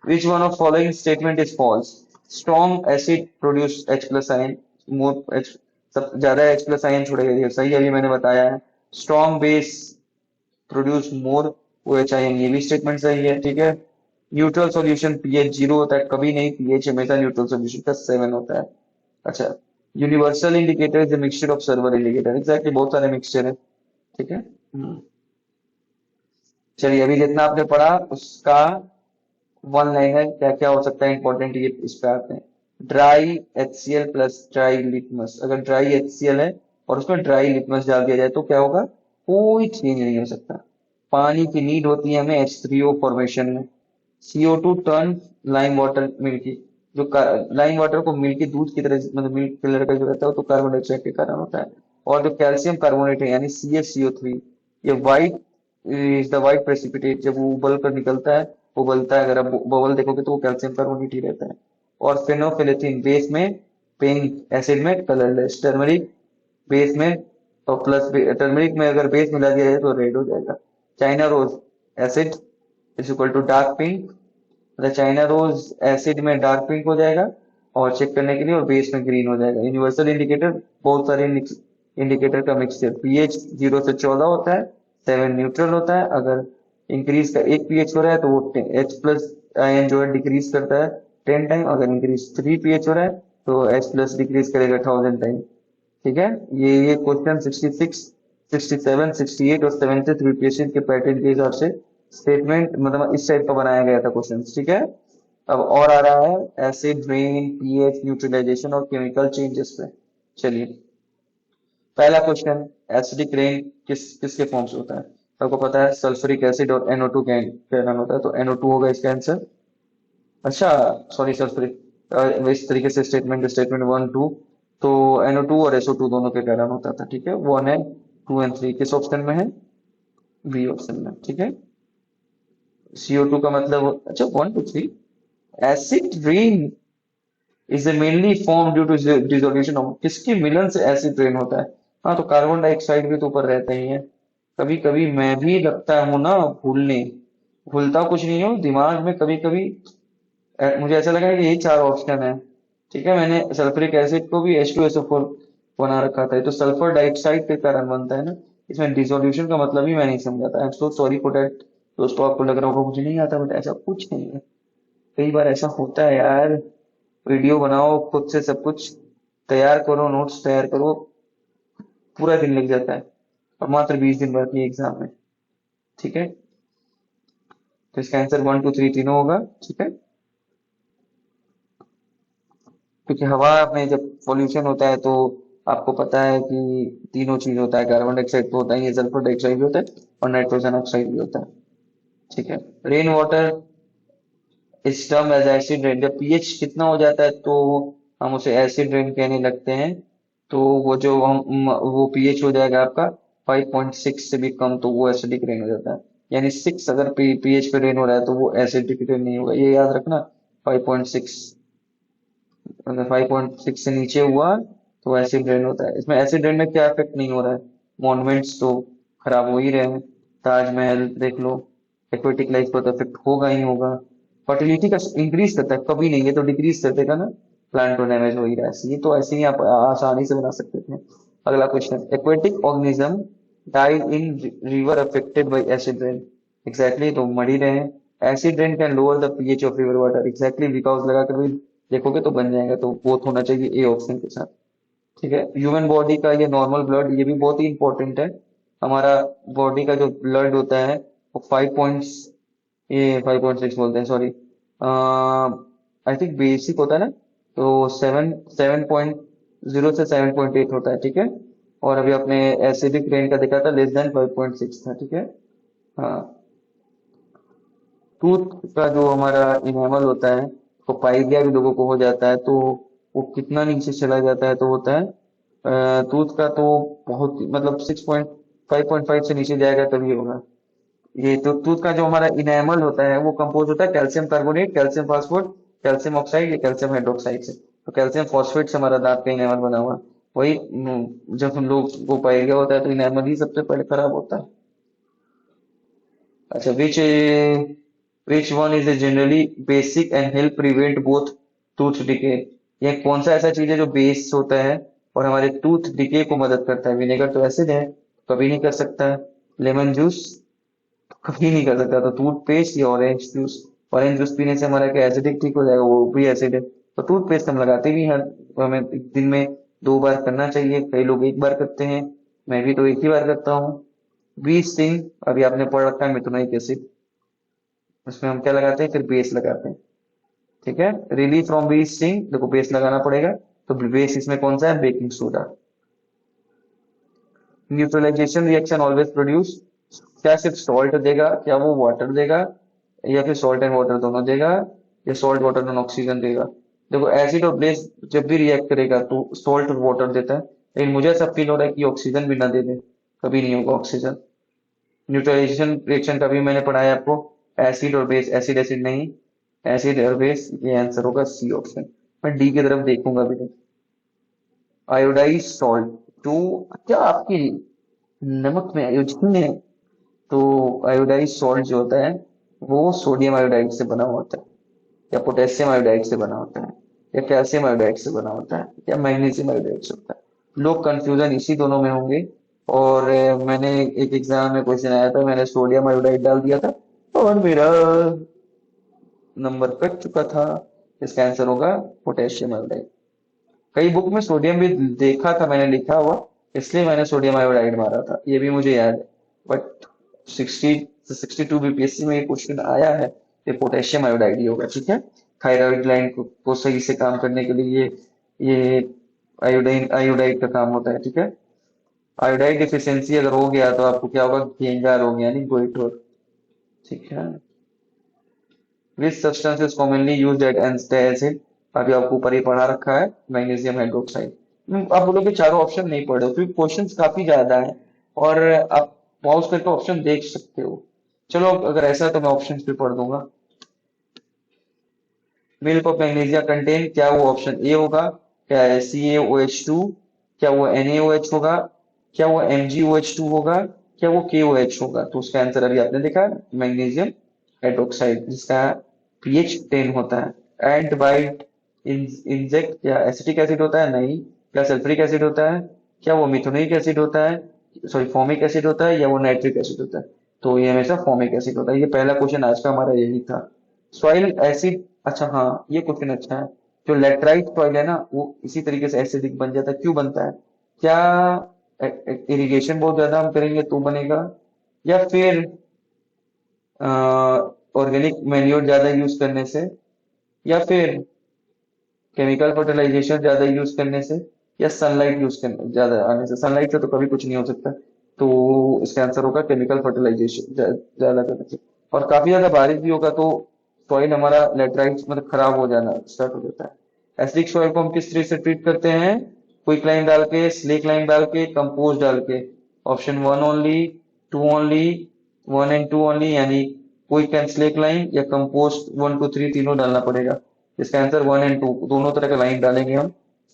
Which one of following statement is false? Strong acid produce H plus ion, more H, सब ज्यादा H plus ion छोड़ेगा, ये सही अभी मैंने बताया है। Strong base produce more OH ion, ये भी स्टेटमेंट सही है, ठीक है। न्यूट्रल सॉल्यूशन पीएच जीरो होता है, कभी नहीं, पीएच हमेशा न्यूट्रल सॉल्यूशन का 7 होता है। अच्छा, universal indicator is the mixture of server indicator, exactly बहुत सारे मिक्सचर है, ठीक है। चलिए अभी जितना आपने पढ़ा उसका वन लाइनर क्या क्या हो सकता है इंपॉर्टेंट, ये इस पे आते हैं। Dry HCl plus dry litmus, अगर ड्राई HCl है और उसमें ड्राई लिटमस डाल दिया जाए तो क्या होगा? कोई चेंज नहीं हो सकता। पानी की नीड होती है हमें H3O फॉर्मेशन में। CO2 turn lime water milky, जो लाइम वाटर को मिल्की दूध की तरह, मतलब मिल्क कलर का जो रहता है, वो तो कार्बन डाइऑक्साइड के कारण होता है। और जो कैल्शियम कार्बोनेट है यानी CaCO3, ये white is the white precipitate, जब वो उबल कर निकलता है, उबलता है, अगर आप बबल देखोगे तो वो कैल्शियम कार्बोनेट ही रहता है। और फेनोफिलेथिन बेस में, पिंक एसिड में कलरलेस, टर्मरिक बेस में, और प्लस टर्मरिक में अगर बेस मिला दिया जाए तो रेड हो जाएगा। China rose acid is equal to dark pink, मतलब चाइना रोज एसिड में डार्क पिंक हो जाएगा और चेक करने के लिए, और बेस में ग्रीन हो जाएगा। यूनिवर्सल इंडिकेटर बहुत सारे इंडिकेटर का मिक्सचर, पीएच 0 से 14 होता है, 7 न्यूट्रल होता है। अगर इंक्रीज का एक पीएच हो रहा है तो वो एच प्लस आयन जो है डिक्रीज करता है 10 टाइम, अगर इंक्रीज 3 पीएच हो रहा है तो एच प्लस डिक्रीज करेगा 1000 टाइम, ठीक है। ये क्वेश्चन 66 67 68 और 73 यूपीएससी के पैटर्न के हिसाब से स्टेटमेंट, मतलब इस टाइप का बनाया गया था क्वेश्चन, ठीक है। अब और आ रहा है एसिड रेन, पीएच, न्यूट्रलाइजेशन और केमिकल चेंजेस पे। चलिए पहला क्वेश्चन, एसिडिक रेन किसके फॉर्म से होता है? आपको पता है सल्फ्यूरिक एसिड और NO2 का ऐलान होता है, तो NO2 होगा इसका आंसर। अच्छा, सॉरी सल्फ्यूरिक, इस तरीके से स्टेटमेंट स्टेटमेंट 1 2, तो NO2 और SO2 दोनों के कारण होता था, ठीक है। 1 है 2 एंड 3 किस ऑप्शन में है? बी ऑप्शन में, ठीक है। CO2 का मतलब, अच्छा 1 2 3, acid rain is mainly form due to dissolution of, किसके मिलन से एसिड रेन होता है? हाँ, तो कार्बन डाइऑक्साइड भी तो ऊपर रहते ही है। कभी कभी मैं भी लगता हूँ ना भूलने, भूलता कुछ नहीं हूँ, दिमाग में कभी कभी मुझे ऐसा लगा कि यही चार ऑप्शन है, ठीक है। मैंने सल्फ्यूरिक एसिड को भी H2SO4 बना रखा था, ये तो सल्फर डाइऑक्साइड के कारण बनता है ना। इसमें डिसोल्यूशन का मतलब ही मैं नहीं समझा था। I am so sorry for that. दोस्तों, आपको लग रहा होगा मुझे नहीं आता, बट ऐसा कुछ नहीं है। कई बार ऐसा होता है यार। वीडियो बनाओ खुद से, सब कुछ तैयार करो, नोट्स तैयार करो, पूरा दिन लग जाता है, और मात्र 20 दिन बाकी है एग्जाम में, ठीक है। तो इसका आंसर 1 2 3 तीनों होगा, ठीक है। क्योंकि हवा में जब पॉल्यूशन होता है तो आपको पता है कि तीनों चीज होता है, कार्बन डाइऑक्साइड तो होता ही है, सल्फर डाइऑक्साइड भी होता है, और नाइट्रोजन ऑक्साइड भी होता है, ठीक है। रेन वाटर इस टर्म एज एसिड रेन, जब पीएच कितना हो जाता है तो हम उसे एसिड रेन कहने लगते हैं। तो वो जो हम वो पीएच हो जाएगा आपका 5.6 से भी कम, तो वो एसिडिक रेन हो जाता है। यानी 6 अगर पीएच पे रेन हो रहा है तो वो एसिडिक रेन नहीं होगा, ये याद रखना। 5.6, अगर 5.6 से नीचे हुआ तो एसिड रेन होता है। इसमें एसिड रेन में क्या इफेक्ट नहीं हो रहा है? मॉन्यूमेंट्स तो खराब हो ही रहे हैं, ताजमहल देख लो। एक्वेटिक लाइफ पर तो इफेक्ट होगा ही होगा। फर्टिलिटी का इंक्रीज करता है, कभी नहीं, ये तो डिक्रीज कर देगा ना। प्लांट तो डैमेज हो ही रहा है, ये तो ऐसे ही आप आसानी से बना सकते थे। अगला question, aquatic organism died in river affected by acid rain. Exactly, तो मर ही रहे हैं। Acid rain can lower the pH of river water, exactly, because लगा कर भी देखोगे तो बन जाएगा, तो बोथ होना चाहिए ए ऑप्शन के साथ, ठीक है। ह्यूमन बॉडी का ये नॉर्मल ब्लड, ये भी बहुत ही इंपॉर्टेंट है। हमारा बॉडी का जो ब्लड होता है वो 5 पॉइंट्स, ये 5.6 बोलते हैं, सॉरी, आई थिंक बेसिक होता है ना, तो 7.0 से 7.8 होता है, ठीक है। और अभी आपने एसिडिक रेन का देखा था, लेस देन 5.6 था, ठीक है। हाँ, टूथ का जो हमारा इनेमल होता है, तो पाइलिया भी लोगों को हो जाता है, तो वो कितना नीचे चला जाता है तो होता है टूथ का तो बहुत मतलब 5.5 से नीचे जाएगा तभी होगा। ये तो टूथ का जो हमारा इनेमल होता है वो कंपोज होता है calcium carbonate, calcium phosphate, calcium oxide या कैल्शियम हाइड्रोक्साइड से। तो कैल्शियम फॉस्फेट से हमारा दांत का इनेमल बना हुआ है। वही जब हम लोग को पाइलिया होता है तो इनेमल ही सबसे पहले खराब होता है। अच्छा, which one is generally basic and help prevent both tooth decay? ये कौन सा ऐसा चीज है जो बेस होता है और हमारे टूथ डिके को मदद करता है? विनेगर तो एसिड है, कभी नहीं कर सकता है। लेमन जूस, कभी नहीं कर सकता। तो टूथपेस्ट या ऑरेंज जूस? ऑरेंज जूस पीने से हमारा क्या एसिडिक ठीक हो जाएगा? वो भी एसिड है। तो टूथपेस्ट हम लगाते भी हैं, हमें दिन में 2 बार करना चाहिए, कई लोग एक बार करते हैं, मैं भी तो एक ही बार करता हूँ। बी सिंह, अभी आपने पढ़ रखा है मिथुनाइक एसिड, उसमें हम क्या लगाते हैं, फिर बेस लगाते हैं, ठीक है। रिलीज फ्रॉम बी स्टिंग, देखो बेस लगाना पड़ेगा, तो बेस इसमें कौन सा है? Baking soda. Neutralisation reaction always produce, क्या सिर्फ सॉल्ट देगा, क्या वो वाटर देगा, या फिर सॉल्ट एंड वाटर दोनों देगा, या सॉल्ट वाटर एंड ऑक्सीजन देगा? देखो, एसिड और बेस जब भी रिएक्ट करेगा तो सॉल्ट और वाटर देता है, लेकिन मुझे ऐसा फील हो रहा है कि ऑक्सीजन भी ना दे दे, कभी नहीं होगा ऑक्सीजन। न्यूट्रलाइजेशन रिएक्शन का भी मैंने पढ़ाया आपको, एसिड और बेस, एसिड एसिड नहीं, एसिड और बेस, ये आंसर होगा सी ऑप्शन। मैं डी की तरफ देखूंगा भी नहीं। आयोडाइज सॉल्ट, तो क्या आपकी नमक में आयोडीन है? तो आयोडाइज सॉल्ट जो होता है वो सोडियम आयोडाइड से बना होता है, या पोटेशियम आयोडाइड से बना होता है, या कैल्शियम आयोडाइड से बना होता है, या मैग्नीशियम आयोडाइड से होता है। लोग कंफ्यूजन इसी दोनों में होंगे। और मैंने एक एग्जाम में क्वेश्चन आया था, मैंने सोडियम आयोडाइड डाल दिया था और मेरा नंबर कट चुका था। इसका आंसर होगा पोटेशियम आयोडाइड। कई बुक में सोडियम भी देखा था मैंने लिखा हुआ, इसलिए मैंने सोडियम आयोडाइड मारा था, ये भी मुझे याद है। बट 62 बीपीएससी में ये क्वेश्चन आया है, ये पोटेशियम आयोडाइड ही होगा, ठीक है। थायराइड ग्लैंड को सही से काम करने के लिए ये आयोडाइन आयोडाइड का काम होता है, ठीक है। आयोडाइड डिफिशियंसी अगर हो गया तो आपको क्या होगा, घेंगार हो गया, यानी गोइठोर। ठीक है। Which substance is commonly used eight acid, अभी आपको ऊपर ही पढ़ा रखा है, मैग्नीशियम हाइड्रोक्साइड। आप बोलोगे चारों ऑप्शन नहीं पढ़े हो, क्योंकि क्वेश्चंस काफी ज्यादा है और आप पॉज करके ऑप्शन देख सकते हो। चलो अगर ऐसा है तो मैं ऑप्शन भी पढ़ दूंगा। मिल्क ऑफ मैग्नीशिया कंटेन, क्या वो ऑप्शन ए होगा, क्या CaOH2, क्या वो NaOH होगा, क्या वो MgOH2 होगा, क्या वो KOH होगा? तो उसका आंसर अभी आपने देखा, मैग्नीशियम हाइड्रोक्साइड, जिसका pH 10 होता है। एंड बाइट इंजेक्ट, क्या एसिटिक एसिड होता है? नहीं। क्या सल्फ्यूरिक एसिड होता है? क्या वो मिथुनिक एसिड होता है, सॉरी फॉर्मिक एसिड होता है, या वो नाइट्रिक एसिड होता है? तो ये हमेशा फॉर्मिक एसिड होता है। ये पहला क्वेश्चन आज का हमारा यही था। सॉइल एसिड, अच्छा हाँ ये क्वेश्चन अच्छा है। जो लेटराइट सॉइल है ना वो इसी तरीके से एसिडिक बन जाता है, क्यों बनता है? क्या इरिगेशन बहुत ज्यादा हम करेंगे तो बनेगा, या फिर ऑर्गेनिक मैन्योर ज्यादा यूज करने से, या फिर केमिकल फर्टिलाइजेशन ज्यादा यूज करने से, या सनलाइट यूज करने ज्यादा आने से? सनलाइट से तो कभी कुछ नहीं हो सकता, तो इसका आंसर होगा केमिकल फर्टिलाइजेशन ज्यादा करने से। और काफी ज्यादा बारिश भी होगा तो सॉइल हमारा लेटराइट मतलब खराब हो जाना स्टार्ट हो जाता है। एसिडिक सॉइल को हम किस तरीके से ट्रीट करते हैं? क्विक लाइम डाल के, स्लेक लाइम डाल के, कंपोस्ट डाल के। Option one only, two only, one and two only, यानी क्विक एंड स्लेक लाइम, या कंपोस्ट वन टू थ्री तीनों डालना पड़ेगा। इसका आंसर वन एंड टू, दोनों तरह का लाइन डालेंगे हम।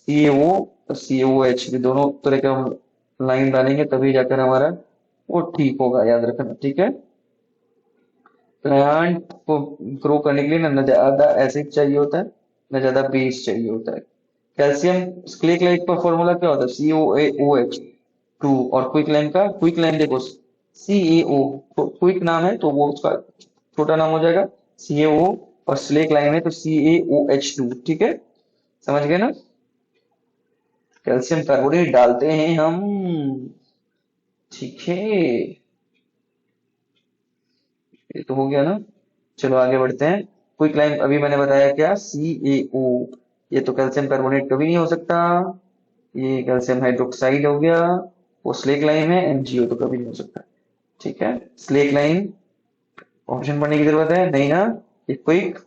CaO और CaOH भी दोनों तरह का हम लाइन डालेंगे, तभी जाकर हमारा वो ठीक होगा, याद रखना। ठीक है। प्लांट को ग्रो करने के लिए ना ज्यादा एसिड चाहिए होता है, ना ज्यादा बेस चाहिए होता है। कैल्शियम क्ले क्लाइट का फॉर्मूला क्या होता है? CaOH2। और क्विक लाइम का, क्विक लाइम देखो CaO, तो क्विक नाम है तो वो उसका छोटा नाम हो जाएगा CaO, और स्लेक लाइम है तो CaOH2। ठीक है, समझ गए ना? कैल्शियम कार्बोनेट डालते हैं हम। ठीक है, ये तो हो गया ना। चलो आगे बढ़ते हैं। क्विक लाइम अभी मैंने बताया क्या, CaO। ये तो कैल्शियम कार्बोनेट कभी नहीं हो सकता, ये कैल्शियम हाइड्रोक्साइड हो गया। वो स्लेक लाइम है, MgO तो कभी नहीं हो सकता। ठीक है, स्लेक लाइम ऑप्शन पढ़ने की जरूरत है नहीं ना। ये क्विक,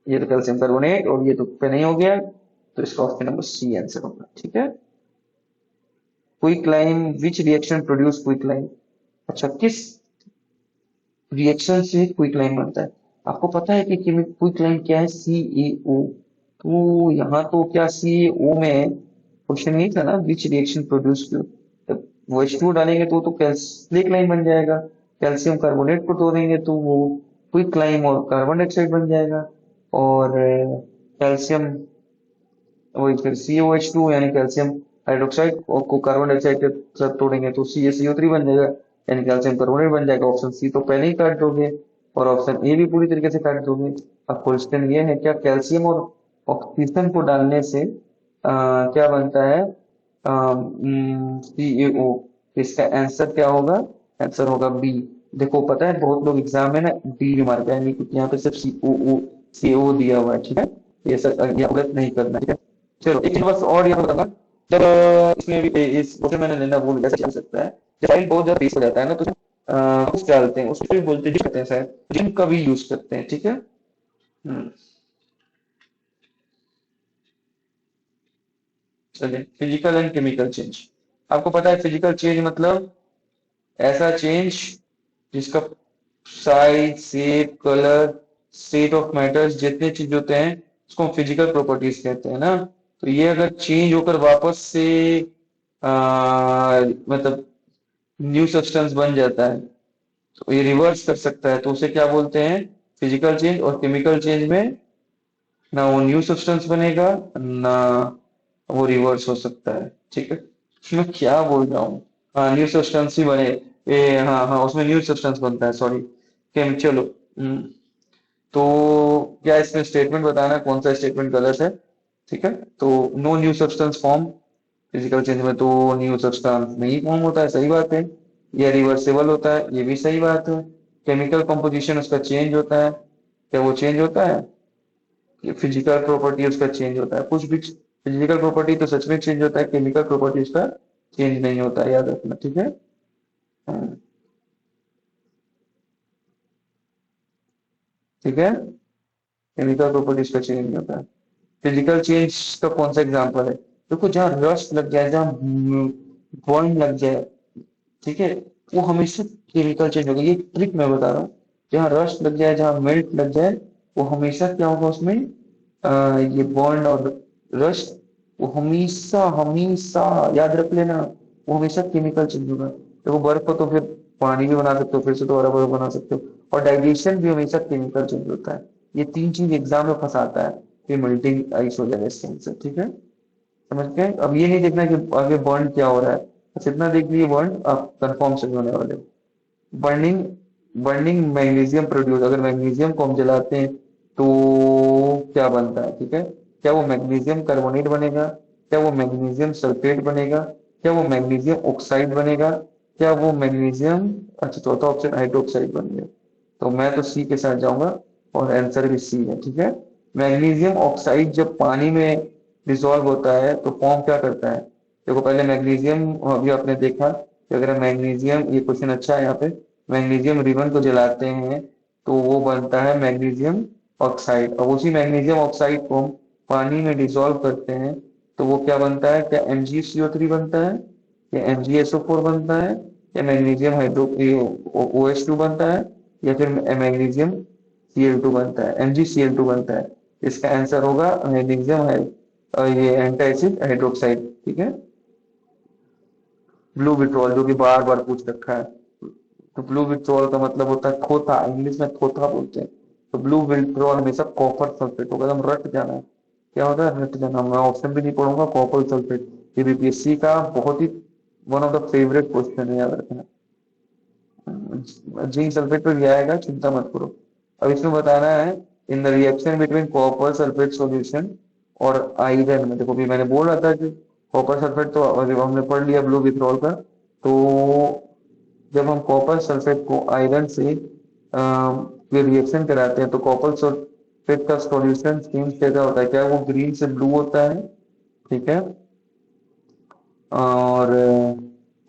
ये तो कैल्शियम कार्बोनेट, और ये तो पे नहीं हो गया, तो इसका ऑप्शन नंबर C आंसर होगा। ठीक है। Quick lime, which reaction produce quick lime? अच्छा, किस रिएक्शन से क्विक लाइम बनता है? आपको पता है कि क्विक लाइम क्या है? CaO। तो यहाँ तो क्या CaO में क्वेश्चन नहीं था ना, विच रिएक्शन प्रोड्यूस, वो H2 डालेंगे तो कैल्सियम लाइम बन जाएगा। कैल्शियम कार्बोनेट को तोड़ेंगे तो वो क्विक लाइम और कार्बन डाइऑक्साइड बन जाएगा। और कैल्शियम, वही फिर CaOH2 यानी कैल्शियम हाइड्रोक्साइड को कार्बन डाइऑक्साइड के साथ तोड़ेंगे तो CaCO3 बन जाएगा, यानी कैल्शियम कार्बोनेट बन जाएगा। ऑप्शन C तो पहले ही काट दोगे, और ऑप्शन ए भी पूरी तरीके से काट दोगे। अब क्वेश्चन ये है, क्या कैल्शियम और ऑक्सीजन को डालने से क्या बनता है? CaO। इसका आंसर क्या होगा? आंसर होगा B। देखो पता है बहुत लोग एग्जाम में ना D मारते हैं, क्योंकि यहाँ पे सिर्फ CO दिया हुआ है। ठीक है, ये सब ये गलत नहीं करना। ठीक है, चलो एक चीज बस और यहाँ बताऊंगा। जब इसमें भी इस क्वेश्चन मैंने लेना भूल गया, हो सकता है जब फाइल बहुत ज्यादा बेस हो जाता है ना तो कुछ डालते हैं, उसको भी बोलते हैं, करते हैं शायद, जिम का भी यूज करते हैं। ठीक है। चलिए, फिजिकल एंड केमिकल चेंज। आपको पता है फिजिकल चेंज मतलब ऐसा चेंज जिसका size, shape, colour, state of matters, जितने चीज होते हैं उसको हम फिजिकल प्रॉपर्टीज कहते हैं ना। तो ये अगर चेंज होकर वापस से मतलब न्यू सब्सटेंस बन जाता है तो ये रिवर्स कर सकता है, तो उसे क्या बोलते हैं? Physical change. और केमिकल चेंज में ना वो न्यू सब्सटेंस बनेगा, ना वो रिवर्स हो सकता है। ठीक है, मैं क्या बोल रहा हूँ, हाँ न्यू सब्सटेंस ही बने। हाँ हाँ, उसमें न्यू सब्सटेंस बनता है, सॉरी। चलो। तो क्या इसमें स्टेटमेंट बताना, कौन सा स्टेटमेंट गलत है? ठीक है, तो no new substance form, physical change में तो न्यू सब्सटेंस नहीं फॉर्म होता है, सही बात है। या रिवर्सेबल होता है, ये भी सही बात है। केमिकल कंपोजिशन उसका चेंज होता है, क्या वो चेंज होता है? ये फिजिकल प्रॉपर्टी उसका चेंज होता है, कुछ भी फिजिकल प्रॉपर्टी तो सच में चेंज होता है, केमिकल प्रॉपर्टी उसका चेंज नहीं होता है, याद रखना, ठीक है। हाँ, ठीक है, केमिकल प्रॉपर्टीज का चेंज नहीं होता है। फिजिकल चेंज का कौन सा एग्जांपल है? देखो, जहाँ रस्ट लग जाए, जहाँ बर्न लग जाए, ठीक है, वो हमेशा केमिकल चेंज होगा। ये ट्रिक मैं बता रहा हूँ। जहाँ रस्ट लग जाए, जहाँ मेल्ट लग जाए, वो हमेशा क्या होगा उसमें, ये बर्न और रस्ट, वो हमेशा हमेशा याद रख लेना, वो हमेशा केमिकल चेंज होगा। देखो, बर्फ को तो फिर पानी भी बना सकते हो, फिर से दोबारा बर्फ बना सकते हो, और डाइजेशन भी हमेशा केमिकल चेंज होता है। ये तीन चीज एग्जाम में फंसाता है, फिर मेल्टिंग आइस हो जाएगा इसके अंदर, ठीक है। समझ गए? अब ये नहीं देखना कि आगे बर्न क्या हो रहा है, बस इतना देख लीजिए बर्न आप कंफर्म से होने वाले हो। बर्निंग, बर्निंग मैग्नीशियम प्रोड्यूस, अगर मैग्नीशियम को हम जलाते हैं तो क्या बनता है, ठीक है। क्या वो मैग्नीशियम कार्बोनेट बनेगा, क्या वो मैग्नीशियम सल्फेट बनेगा, क्या वो मैग्नीशियम ऑक्साइड बनेगा, क्या वो मैग्नीशियम, अच्छा चौथा ऑप्शन हाइड्रोक्साइड बन गया। तो मैं तो सी के साथ जाऊंगा, और आंसर भी सी है, ठीक है। मैग्नीशियम ऑक्साइड जब पानी में डिसॉल्व होता है तो फॉर्म क्या करता है? देखो, पहले मैग्नीशियम, अभी आपने देखा कि अगर मैग्नीशियम, ये क्वेश्चन अच्छा है यहाँ पे, मैग्नीशियम रिबन को जलाते हैं तो वो बनता है मैग्नीशियम ऑक्साइड। अब उसी मैग्नीशियम ऑक्साइड को हम पानी में डिसॉल्व करते हैं तो वो क्या बनता है? क्या MgCO3 बनता है, या MgSO4 बनता है, या मैग्नीशियम हाइड्रो OH2 बनता है, या फिर मैग्नीशियम Cl2 बनता है, MgCl2 बनता है। इसका आंसर होगा मैग्नीशियम है, ये एंटाइसिड हाइड्रोक्साइड, ठीक है। ब्लू विट्रोल, जो कि बार बार पूछ रखा है। तो ब्लू विट्रोल का मतलब होता है खोथा, इंग्लिश में खोथा बोलते हैं। तो ब्लू विट्रोल हमेशा कॉपर सल्फेट होगा, एकदम रट जाना है। क्या होता है? रट जाना। मैं ऑप्शन भी नहीं पढ़ूंगा, कॉपर सल्फेट। ये बीपीएससी का बहुत ही one of the favourite question है, याद रखना। जिंक सल्फेट पर भी आएगा, चिंता मत करो। अब इसमें बताना है, in the reaction between copper sulphate solution और आयरन में, देखो भी मैंने बोल रहा था कि कॉपर सल्फेट तो अभी हमने पढ़ लिया ब्लू विट्रोल का। तो जब हम कॉपर सल्फेट को आयरन से रिएक्शन कराते हैं तो कॉपर सल्फेट का सॉल्यूशन स्कीम कैसा होता है? क्या वो ग्रीन से ब्लू होता है, ठीक है, और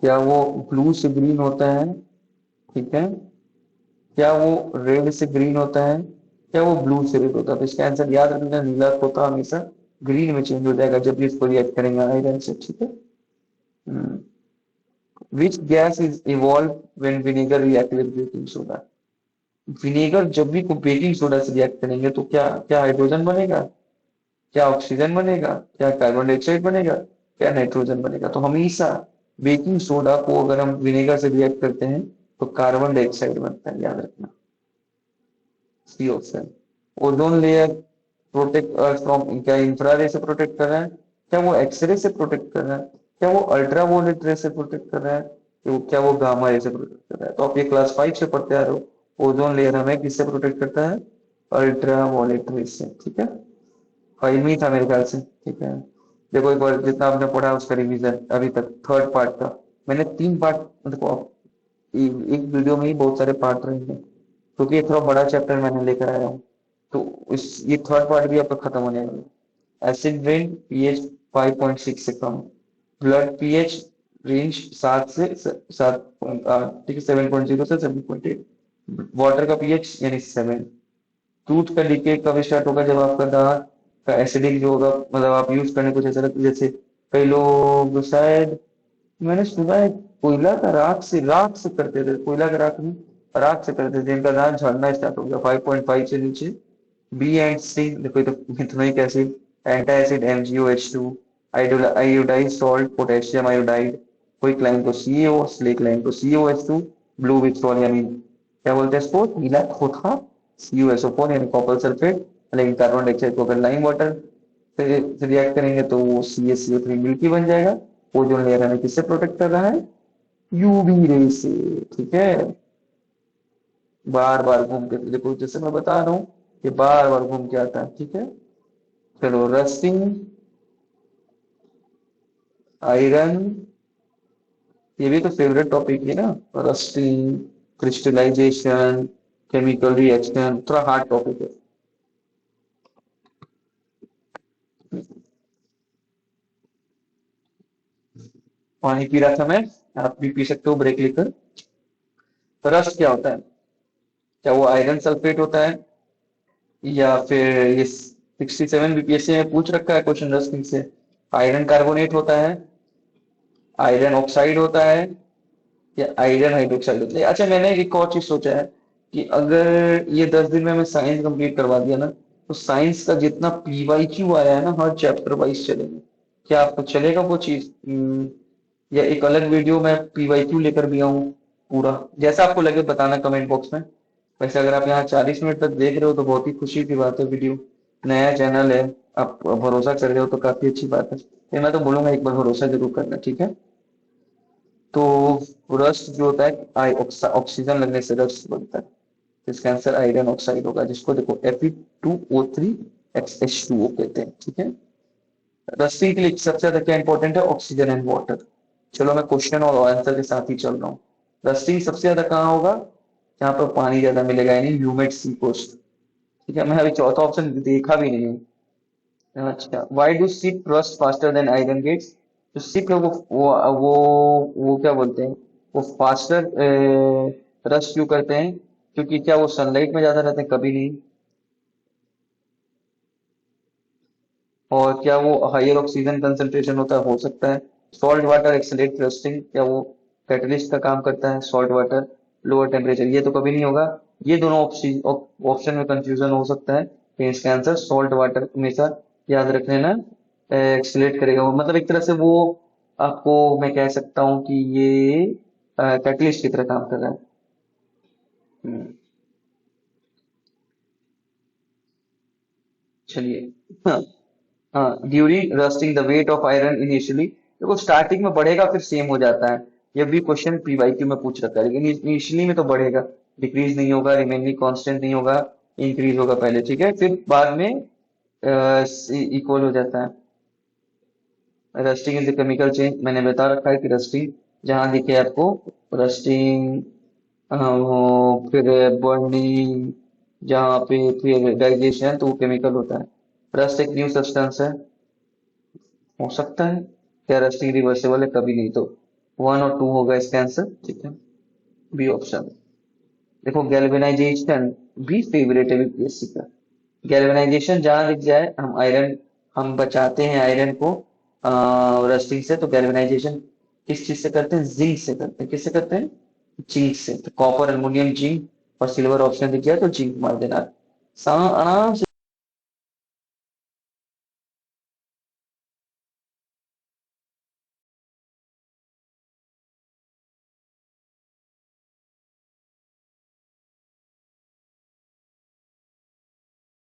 क्या वो ब्लू से ग्रीन होता है, ठीक है, क्या वो रेड से ग्रीन होता है, क्या वो ब्लू से रेड होता है? तो इसका आंसर याद रखना, नीला तोता हमेशा ग्रीन में चेंज हो जाएगा जब भी इसको रिएक्ट करेंगे आयरन से, ठीक है। Which gas is evolve when vinegar react with baking soda? Vinegar जब भी बेकिंग सोडा से रिएक्ट करेंगे तो क्या क्या हाइड्रोजन बनेगा, क्या ऑक्सीजन बनेगा, क्या कार्बन डाइऑक्साइड बनेगा, क्या नाइट्रोजन बनेगा? तो हमेशा बेकिंग सोडा को अगर हम विनेगर से रिएक्ट करते हैं तो कार्बन डाइऑक्साइड बनता है, याद रखना। C option. Ozone layer protect earth from, क्या इंफ्रारेड से प्रोटेक्ट कर रहा है, क्या वो एक्सरे से प्रोटेक्ट कर रहा है, क्या वो अल्ट्रावोलेट रे से प्रोटेक्ट कर रहा है, क्या वो गामा रे से प्रोटेक्ट कर रहा है? तो आप ये क्लास 5 से पढ़ते आ रहे हो। ओजोन लेयर हमें किससे प्रोटेक्ट करता है? अल्ट्रावोलेट रे से, ठीक है। 5 में ही था मेरे ख्याल से, ठीक है। देखो, एक बार जितना आपने पढ़ा उसका रिवीजन अभी तक थर्ड पार्ट का, मैंने 3 पार्ट, देखो एक वीडियो में ही बहुत सारे पार्ट रहेंगे, क्योंकि ये थोड़ा बड़ा चैप्टर मैंने लेकर आया हूँ। तो इस ये थर्ड पार्ट भी आपका खत्म होने वाला है। एसिड रेन पीएच 5.6 से कम, ब्लड पीएच रेंज 7 से 7, ठीक है, 7.0 से 7.8, वाटर का पीएच यानी 7। टूथ का डीके कब स्टार्ट होगा? जब आपका दांत का एसिडिक जो होगा, मतलब आप यूज करने को जैसा लगता है, जैसे कई लोग शायद, मैंने सुना है कोयला का राख से करते थे, कोयला का राख नहीं, राख से करते थे, जिनका दांत झड़ना स्टार्ट हो गया 5.5 से नीचे। बी एंड सी, देखो ये तो methanoic acid, antacid MgOH2, iodise salt potassium iodide, कोई क्लाइन को CaO, स्लेक लाइन को COH2, ब्लू विट्रॉल यानी क्या बोलते हैं इसको, नीला खोथा, CuSO4 यानी कॉपर सल्फेट। लेकिन कार्बन डाइऑक्साइड को अगर लाइम वाटर से रिएक्ट करेंगे तो वो CaCO3 मिल्की बन जाएगा। ओजोन लेयर हमें किससे प्रोटेक्ट कर रहा है? यूवी रे से, ठीक है। बार बार घूम के, देखो जैसे मैं बता रहा हूँ, ये बार बार घूम के आता है, ठीक है। चलो, रस्टिंग, आयरन, ये भी तो फेवरेट टॉपिक है ना। रस्टिंग, क्रिस्टलाइजेशन, केमिकल रिएक्शन, थोड़ा हार्ड टॉपिक है। पानी पी रहा था मैं, आप भी पी सकते हो ब्रेक लेकर। रस्ट क्या होता है? क्या वो आयरन सल्फेट होता है, या फिर ये 67 बीपीएससी में पूछ रखा है क्वेश्चन रस्टिंग से, आयरन कार्बोनेट होता है, आयरन ऑक्साइड होता है, या आयरन हाइड्रोक्साइड होता है? अच्छा, मैंने एक और चीज सोचा है कि अगर ये 10 दिन में मैं साइंस कंप्लीट करवा दिया ना, तो साइंस का जितना पीवाईक्यू आया है ना, हर चैप्टर वाइज चलेगा। क्या आपको चलेगा वो चीज? या एक अलग वीडियो में पीवाईक्यू लेकर भी आऊँ पूरा? जैसा आपको लगे बताना कमेंट बॉक्स में। वैसे अगर आप यहाँ 40 मिनट तक देख रहे हो तो बहुत ही खुशी की बात है। वीडियो नया चैनल है, आप भरोसा कर रहे हो तो काफी अच्छी बात है। ये मैं तो बोलूंगा एक बार भरोसा जरूर करना, ठीक है? तो रस्ट जो होता है, ऑक्सीजन लगने से रस्ट बनता है। इसका आंसर आयरन ऑक्साइड होगा, जिसको देखो Fe2O3 H2O कहते हैं, ठीक है? रस्टिंग के लिए सबसे ज्यादा क्या इंपॉर्टेंट है? Oxygen and water. चलो मैं क्वेश्चन और आंसर के साथ ही चल रहा हूँ। रस्टिंग सबसे ज्यादा कहाँ होगा? जहाँ पर पानी ज्यादा मिलेगा, यानी ह्यूमिड सी कोस्ट। ठीक है, मैं अभी चौथा ऑप्शन देखा भी नहीं हूँ। अच्छा, why do ship rust faster than iron gets? तो शिप है वो क्या बोलते हैं, वो फास्टर रस्ट क्यों करते हैं? क्योंकि क्या वो सनलाइट में ज्यादा रहते हैं? कभी नहीं। और क्या वो हायर ऑक्सीजन कंसंट्रेशन होता है? हो सकता है। सॉल्ट वाटर एक्सेलरेट रस्टिंग, क्या वो कैटलिस्ट का काम करता है सॉल्ट वाटर? लोअर टेम्परेचर, ये तो कभी नहीं होगा। ये दोनों ऑप्शन में कंफ्यूजन हो सकता है, तो इसका आंसर सॉल्ट वाटर हमेशा याद रख लेना। एक्सेलरेट करेगा वो, मतलब एक तरह से वो, आपको मैं कह सकता हूँ कि ये कैटलिस्ट की तरह काम कर रहा है। हम्म, चलिए। हाँ, हाँ, during rusting the weight of iron initially, देखो स्टार्टिंग में बढ़ेगा फिर सेम हो जाता है। ये भी क्वेश्चन पीवाईक्यू में पूछ रखा है, लेकिन इनिशियली में तो बढ़ेगा, डिक्रीज नहीं होगा, रिमेनिंग कांस्टेंट नहीं होगा, इंक्रीज होगा पहले, ठीक है, फिर बाद में इक्वल हो जाता है। Rusting is the chemical change, मैंने बता रखा है कि रस्टिंग जहां दिखे आपको, रस्टिंग, फिर बर्निंग, जहाँ पे फिर डाइजेशन, तो वो केमिकल होता है। रस्ट एक न्यू सब्सटेंस है, हो सकता है। क्या रस्टिंग रिवर्सेबल है? कभी नहीं। तो 1 और 2 होगा इसका आंसर, ठीक है, बी ऑप्शन। देखो गैल्वेनाइजेशन भी फेवरेट है बीपीएससी का। गैल्वेनाइजेशन जहां दिख जाए, हम बचाते हैं आयरन को रस्टिंग से, तो गैल्वेनाइजेशन किस चीज से करते हैं? जिंक से करते हैं। किससे करते हैं? जिंक से। तो कॉपर, एल्युमिनियम, जिंक और सिल्वर ऑप्शन दिख जाए तो जिंक मार देना। आराम से